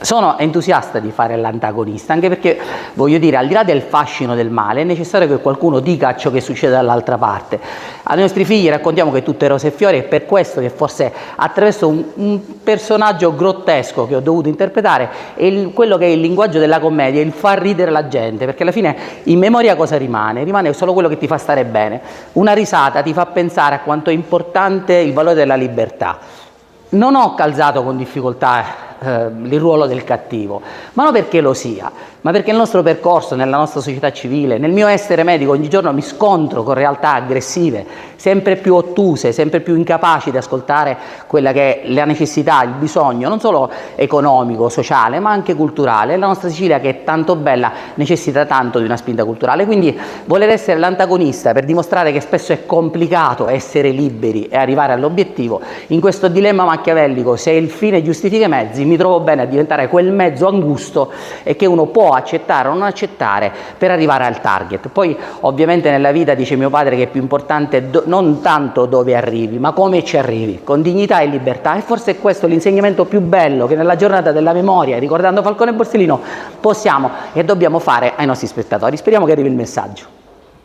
Sono entusiasta di fare l'antagonista, anche perché, voglio dire, al di là del fascino del male, è necessario che qualcuno dica ciò che succede dall'altra parte. Ai nostri figli raccontiamo che tutto è rose e fiori, e per questo che forse attraverso un personaggio grottesco che ho dovuto interpretare, quello che è il linguaggio della commedia, il far ridere la gente, perché alla fine in memoria cosa rimane? Rimane solo quello che ti fa stare bene. Una risata ti fa pensare a quanto è importante il valore della libertà. Non ho calzato con difficoltà il ruolo del cattivo, ma non perché lo sia, ma perché nel nostro percorso, nella nostra società civile, nel mio essere medico, ogni giorno mi scontro con realtà aggressive, sempre più ottuse, sempre più incapaci di ascoltare quella che è la necessità, il bisogno, non solo economico, sociale, ma anche culturale. La nostra Sicilia, che è tanto bella, necessita tanto di una spinta culturale, quindi voler essere l'antagonista per dimostrare che spesso è complicato essere liberi e arrivare all'obiettivo, in questo dilemma machiavellico, se il fine giustifica i mezzi, mi trovo bene a diventare quel mezzo angusto e che uno può accettare o non accettare per arrivare al target. Poi ovviamente nella vita, dice mio padre, che è più importante non tanto dove arrivi, ma come ci arrivi, con dignità e libertà, e forse è questo l'insegnamento più bello che nella giornata della memoria, ricordando Falcone e Borsellino, possiamo e dobbiamo fare ai nostri spettatori. Speriamo che arrivi il messaggio.